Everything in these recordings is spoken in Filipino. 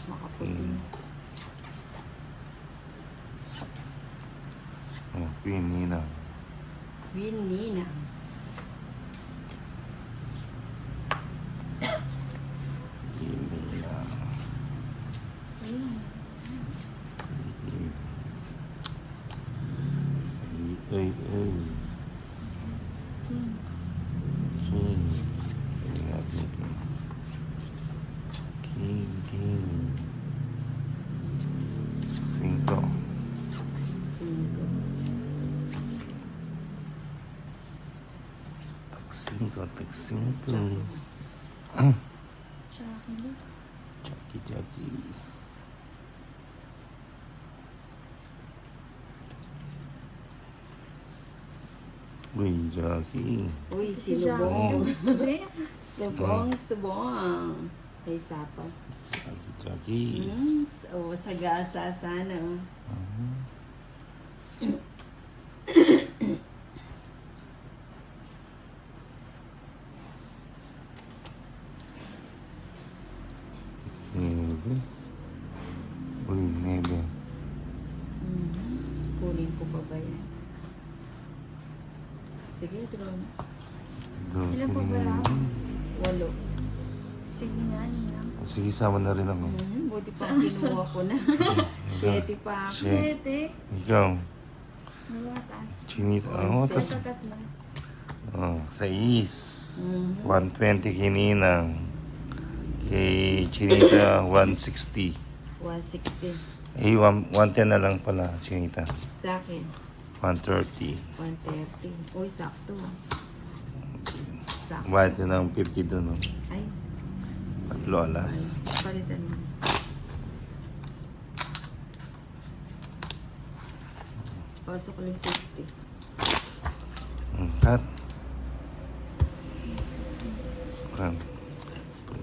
Makaputi. Oh, Queen Nina. Queen Nina. Queen Nina. Ay. King. King. 5. 5. Jackie. Uy, Jackie. Uy, si Lubong. Subong. May sapa. Jackie. Oh, sagasa sana. Nebe. Uy, Nebe. Kunin ko pa ba yan? Sige, drone. Doon si Ilan pa ba lang? Nebe. 8. Sige nga, lang. Sige, sama na rin ako. Buti pa kinuha ko na. 7 pa ako. 7. Ikaw. Nilataas. Chinita. Oh, tas, Sa tatlo. 6. 120 kininang. Kay Chinita, 160. 160. 110 na lang pala, Chinita. Sa akin, 130. 130. Uy, sakto. Sakto. Bayad ka ng 50 doon. No? Ay, 3 alas. palitan mo. Pasok ulit 50. Cut. 1, 2,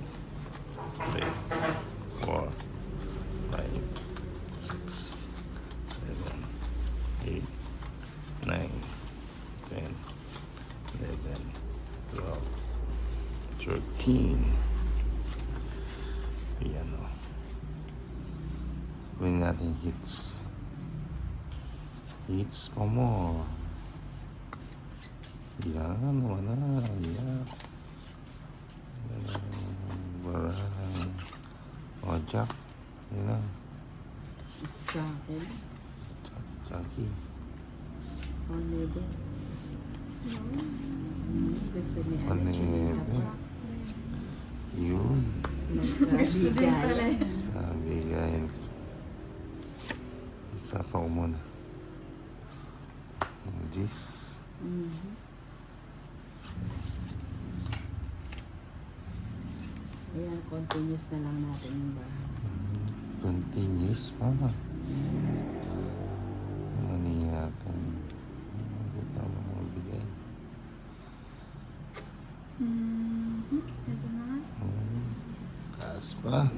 3, 4, 5, 6, 7, 8, 9, 10, 11, 12, 13. Ayan o. Gawin natin hits. Hits pa mo. Yan, wala. Yan. Barang. O, Jack. Yan na. Sa akin, Jackie. 100. Gusto ni Ano yun? Yun. Nagkabigay. Bigay. Sapa ko muna. This. Ayan, continuous na lang natin yung bahay. Continuous pa. Ano yata? Ano tama mo bigay? Ito na nga. Taas pa.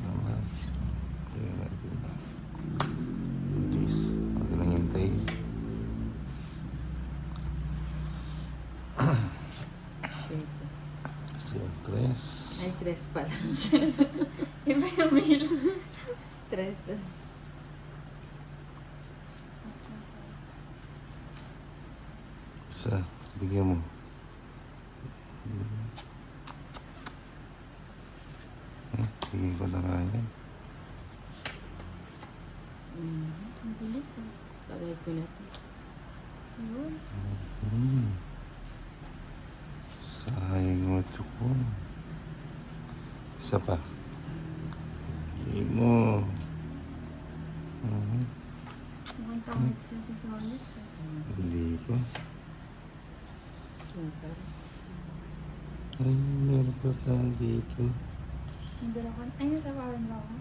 Naman. Kaya natin. This. Huwag nang hintay. Shit. Siyempre. Ay, 3 pa lang. Iba yung mail. 3 na. Isa. Bigyan mo. Bigyan ko na nga yan. Ang bilis ah. Tagay ko na ito. Ayun. Sayang mo ito ko. Isa pa. Bigyan mo. Mukhang tawid siya sa solid. Hindi pa. Okay. Ay, meron pa tayo dito. Ang dalakan. Ay, nasa pawin ba ako?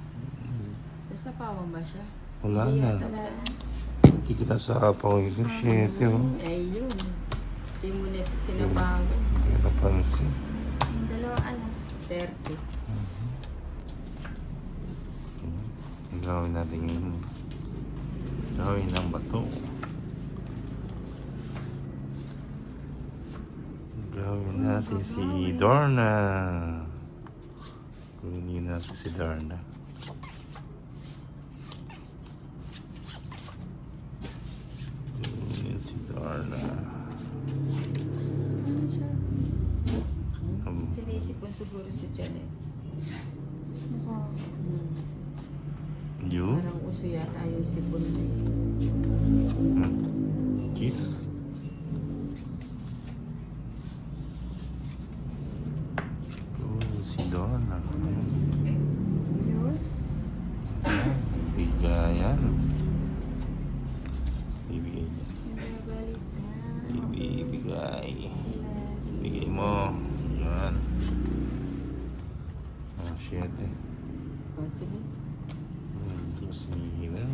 Nasa pawang ba siya? Wala Hindi na. yata Wala. Hindi kita sa apaw ko. Shit, yun. Ayun. Hindi mo na sinabawan. Hindi ko napansin. Ang dalawa alas. 30. Gawin natin yung gawin ng bato. Gawin natin si Dorna. Kunin natin si Darna. Kunin si Darna. Ano siya? Sinisipon siguro si Janet. Mukha. You? Parang uso yata yung sipon na yun. Kiss? Si Darna. Yun. Bigayan. Bibigay niya. Nagagalit na. Ibigay. Bigay mo. Yan. Oh, shit eh. O, sige. Diyos ni Hina.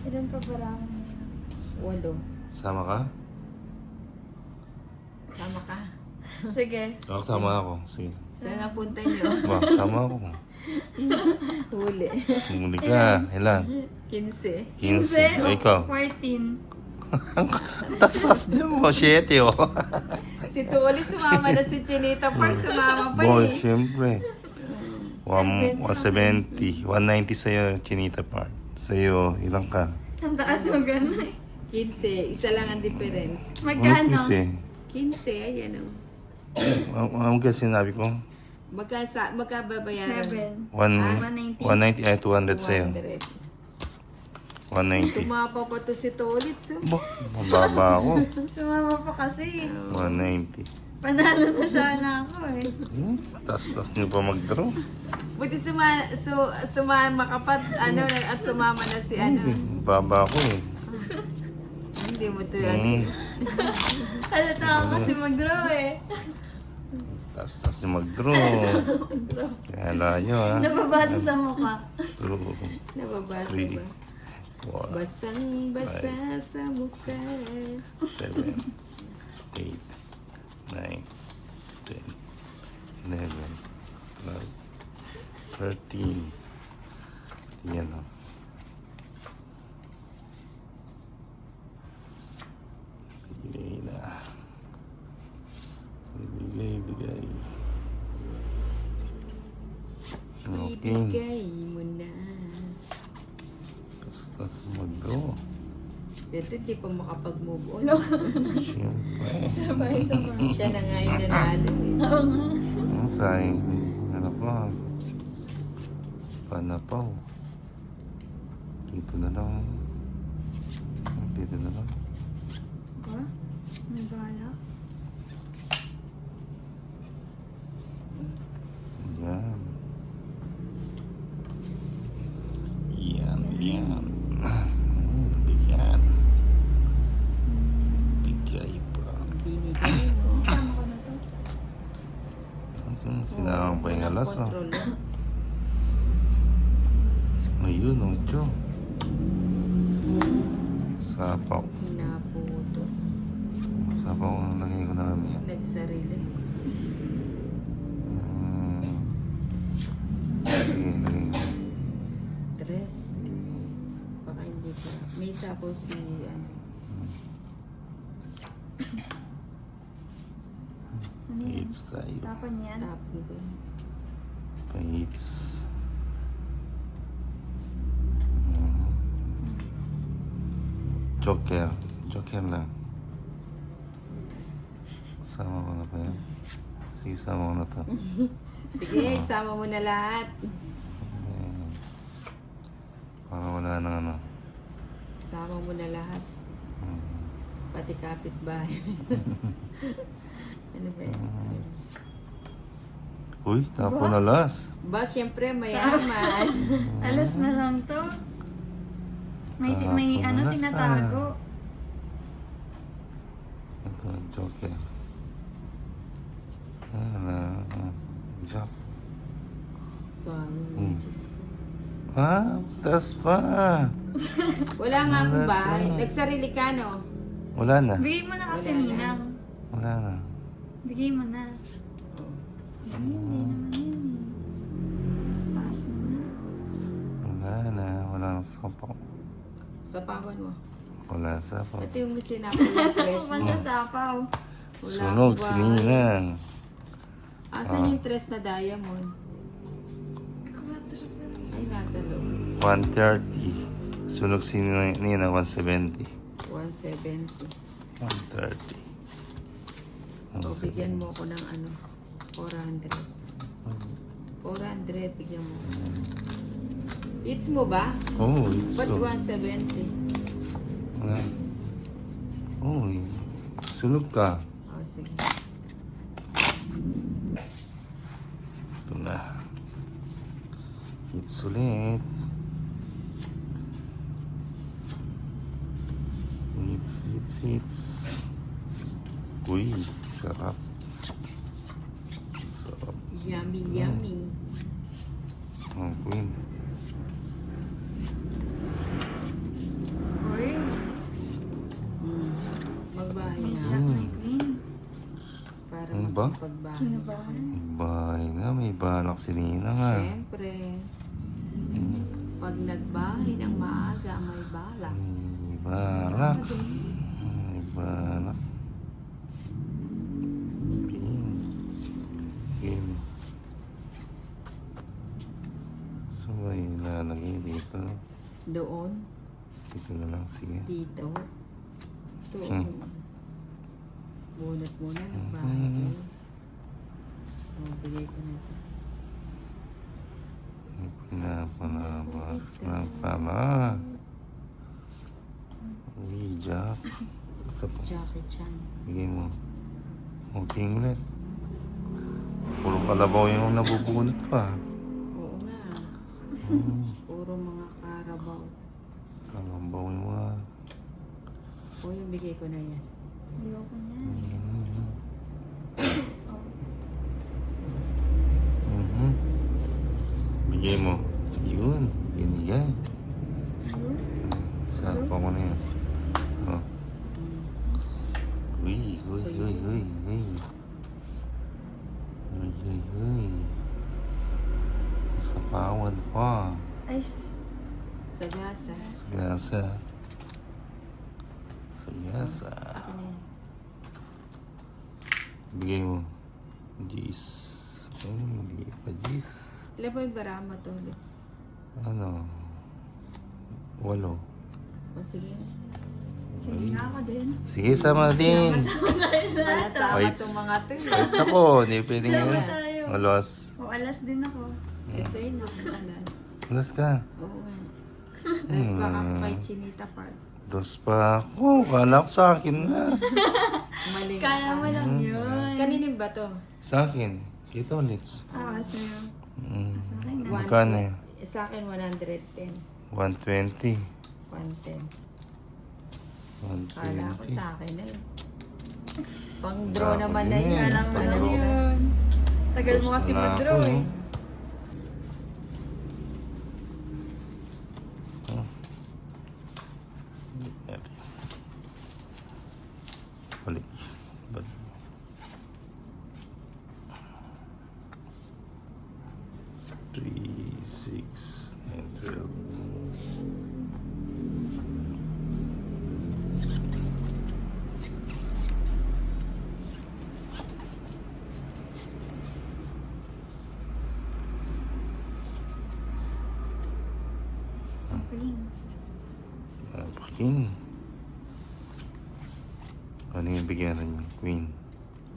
Ilan pa ba ramen nila? 8. Sama ka? Sama ka. Sige. Ako sama ako. Sige. Saan ang punta niyo? Ba, sama ako. Huli. Sumuli ka. Ilan? 15. 15. O, ikaw. 14. Tas na mo. 7 oh. Si Tuli sumama na si Chinita Park. Sumama pa Boy, eh. syempre. 170. 190 sa'yo, Chinita Park. Sa'yo, ilang ka? Ang taas mo gano'n. 15. Isa lang ang difference. Magkano? Kasi, 15. Ayan o. ang kasi sinabi ko, Magkababayaran. 7. 190 ay 200 sa'yo. 200. 190. Tumapa pa to si Tolit. So. Bah, mababa ako. Sumama pa kasi. 190. Panalo na sana ako eh. Tas niyo pa mag-draw. Buti sumama ka pa at sumama na si Baba ako eh. Hindi mo to Halata ako kasi mag-draw eh. Tas niyo mag-draw. Kaya layo ha. Nababasa sa mukha. 2, Nababasa 3, ba? 4, Basang-basa sa mukha. 7, 8, 9, 10, 11, 12, 13. Yan o. Bigay na. Bigay. Okay. Ibigay mo na. Tas mag-draw. Pero hindi pa makapag-move on. Siyempre. Sabay. Siya na nga yung nanalo eh. Oo nga. Ang sayang. Ano pa? Panapaw. Dito na lang. Dito na lang. Ba? May bala? Yan. Yan. Bigyan. Bigay pa. Binigay mo. Isama ko na to. Sinamang pa yung alas. Oh. Control. Ayun, ocho. Sapaw. Naputo. Sapaw ang lagay ko na lang yan. Nagsarili. Sige, lagay ko. Dress. Baka hindi ka. May isa ko si Ano yan? Paits tayo. Tapan yan. Tapon ko yun. Paits. Joker. Joker lang. Sama ko na pa yan. Sige, sama ko na to. Sige, isama mo na lahat. Ayan. Para wala nang ano. Isama mo na lahat. Pati kapitbahay. Ano ba yun? Uy, tapo na las. Ba, syempre, mayaman. Alas na lang to. May Tapon ano na tinatago. Ito, Joker. Joke. So, ano Hmm. Diyos ko. Tas pa. Wala nga akong Wala bahay. sa- Nagsarili ka, no? Wala na. Bigay mo na kasi Wala na. Ninang. Wala na. Bigay mo na. Hindi naman yun. Paas naman. Wala na. Wala na sapaw. Sapawan mo. Wala sapaw. Ito yung sinabi yung tres mo. Pantasapaw. Wala Sunog, akong bahay. sininang. Asan yung tres na diamond? Ay, nasa loob. 130. Sunog si Nina, 170. 170. 130. O, bigyan mo ako ng ano, 400. 400, bigyan mo. Eats mo ba? Oh, it's Ba't so. 170? Wala. Oh, sunog ka. O, sige. Ito na. Hits ulit. Hits. Uy, sarap. Sarap. Yummy, yummy. Oh, queen. Uy, Magbahay may na. jack na queen. Para Ano ba? magpagbahay. Kinabahan. Bahay na, may balak si Nina nga. Siyempre, pag nagbahay ng maaga, may balak. May balak. May balak. Game. So, may ilalagay dito. Doon, Dito na lang, sige. dito. Ito. Bunot muna ng bahay. Mhm. O, bigay ko na ito. May pinapalabas na pala. Uy, Jack. Gusto po. Jackie Chan. Bigay mo. Okay ulit. Puro kalabaw yung nabubunot ko ah. Oo nga. Puro mga karabaw. Kalabaw yung mga... O, yung bigay ko na yan. Ayoko na. Bigay mo. Yun. Binigay. Ayun. Sapa ko na yan. Oh. Uy. Sapawan pa. Ay, Sagasa. Sagasa. Akin na yan. Bigay mo. Jeez. Hindi pa jeez. Ilan ba yung barama to ulit? Ano? 8. O, sige. sige nga ako din. Sige, sama din. Malasama Wait. itong mga to. eh. Kahit ako, hindi pwedeng Sama yun. tayo. Alas. O, alas din ako. Sa'yo na. Alas. Alas ka. Oo nga. Alas pa ka kay Chinita Park. 2 pa ako. Kala ko sa akin na. Mali. Kala mo lang yun. Kaninin ba to? Sa akin. Kita ulit. Ah, sa'yo. Mm. Sa akin na. Magkano eh? Sa akin, 110. 120. 110. Kala ko 120. sa akin na eh. Pang draw Dapat naman na yun yun. eh. Kala mo lang Alam mo. yun. Tagal mo kasi Gusto na mag-draw ako, eh. no? Oh. Ito. Balik. Balik. Three, 6, and 12. Okay. King. Ano yung bigyan niyo? Queen.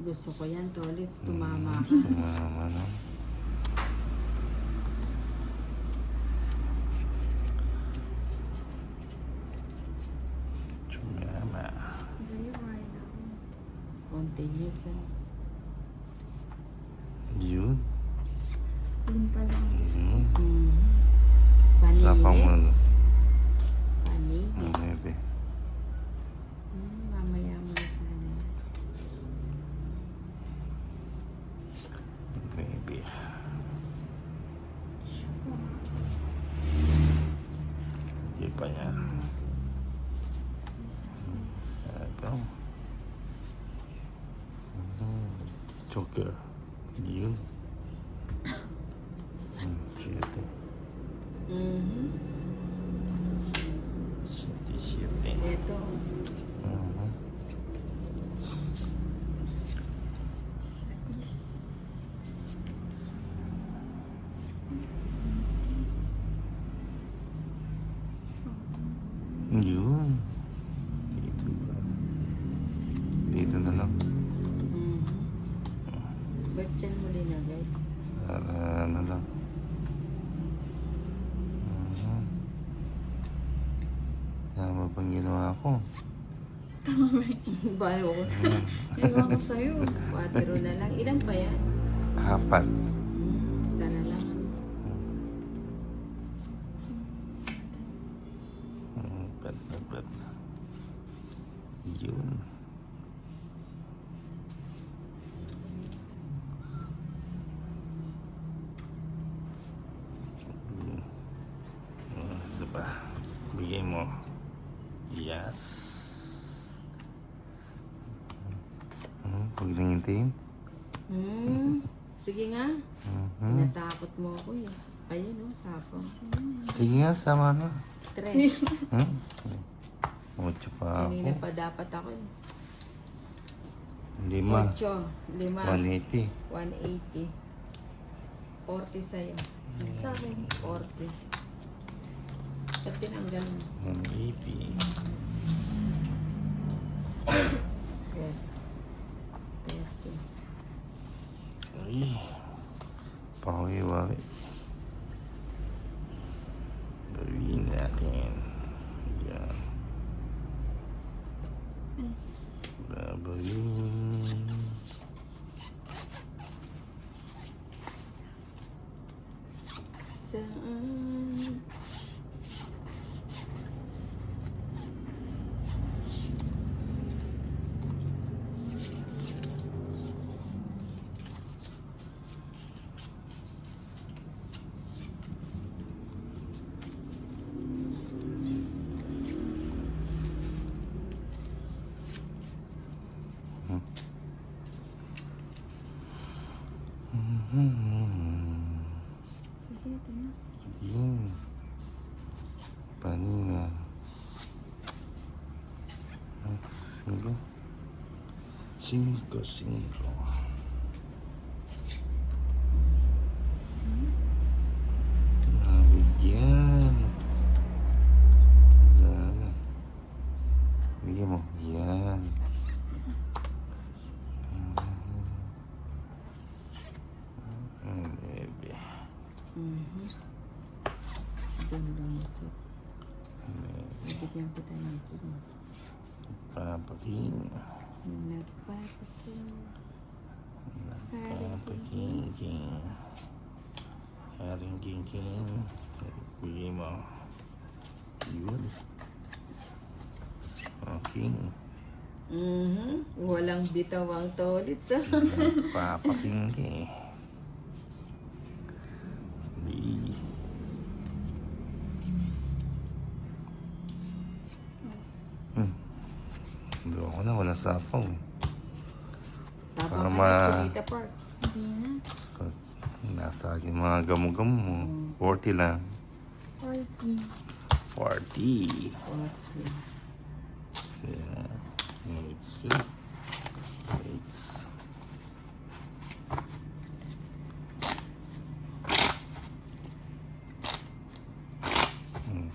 Gusto ko yan, Tolits. Tumama ka. Tumama na. Tumama. Sa'yo, kumain ako. Continuous eh. Yun. Yun pa lang gusto. Sapa mo Paninit. na. Paninit. Maybe. Mamaya mo na sana. Maybe. Hindi pa niya. Sabaw. Joker. Yun. Siyete. Siyete. Ito. Sais. Yun. Dito ba? Dito na lang. Ba't dyan mo linagay? Para ano lang. Tama bang ginawa ko? Bayo ko. Iwan ko sa'yo. 4 na lang. Ilan pa yan? 4. Isa na lang. Pat. Yun. Ito ba? Bigay mo. Yes. Huwag nang hintayin. Sige nga. Natakot mo ako eh. Ayun o, sapang. Sige nga, sama na. 3. Mucho pa Kanina ako. pa dapat ako eh. 5. 8, 5, 180. 180. 40 sa'yo. Sa akin. 40. Ba't tinanggal mo? 180. Yes. 30. Ay. Pawi-wawi. Gawin natin. Yan. Babawin. Saan? Sige, ito na. Yun. Paninga. Cinco. Cinco. Nabigyan. Yan. Bigyan mo. Yan. Bebe. Doon lang sa... Bibigyan kita ng king. Papaking. Nagpapaking. Papaking. Haring king. Bigay mo. Yun. Okay. Walang bitawang tolit sa... Papaking eh. Doon ako na, wala sapaw eh. Tapang Para ka na, Chinita Park. Hindi na. Nasa akin mga gamo-gamo mo. 40 lang. 40. 40. Okay. Yeah. It's good. It's...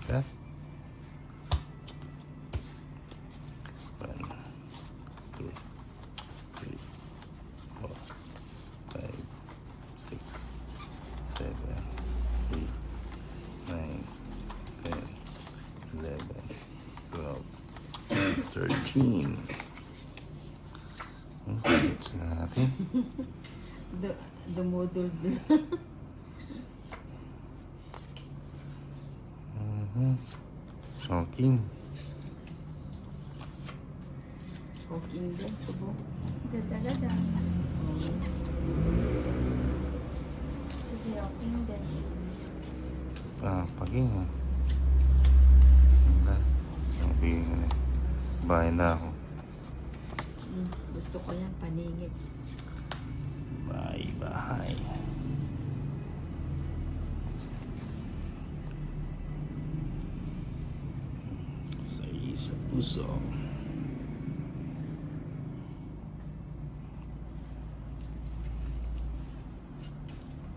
Okay. 1, 2, 3, 4, 5, 6, 7, 8, 9, 10, 11, 12, 13. It's natin. Dumudul-dul. Okay. Walking din, subo. Gada-gada. Sige, okay din. Paging. Okay. Bahay na ako. Gusto ko yan, paningit. Bahay. Sa puso.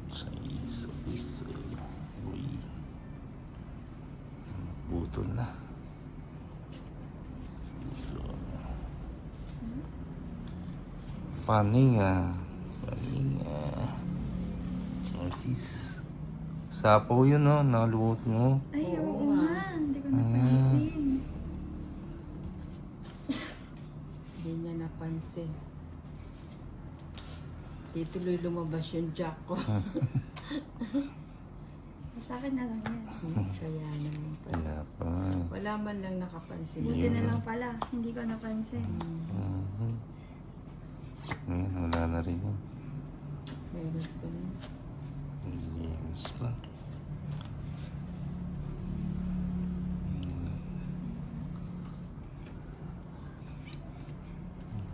Sa puso. Uy. Butol na. Paninga. Paninga. Oh, jeez. Sapo yun, no? Nakaluot mo. Ay, Oo oo nga. nga. Hindi ko napansin. Hindi niya napansin. Di tuloy lumabas yung jack ko. Sa akin na lang yan. Kaya naman pala. Kaya pa. Wala man lang nakapansin. Buti na lang pala. Hindi ko napansin. Mhm. Ngayon, wala na rin yun. Meron ko na. Linis pa.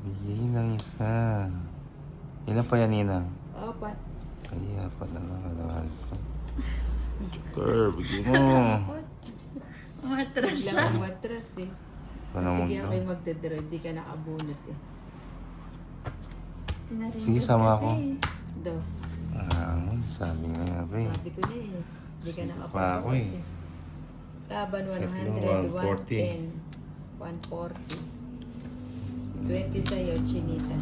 Bigay ng isa. Ilan pa yan, Nina? Apat. Kaya pala nakalawal ko. Joker, bigay mo. Matras Biglang na. ang matras eh. Paano mo Sige daw? ako'y magdadra. Di ka nakabunot eh. Pinarinig Sige, sama kasi. ako. Dos. Sabi nga ba eh. Sabi ko na eh. Di ka Sige pa ako nakapabawas eh. eh. Laban 140. 100, 110, 140. 20 sa'yo, chinita.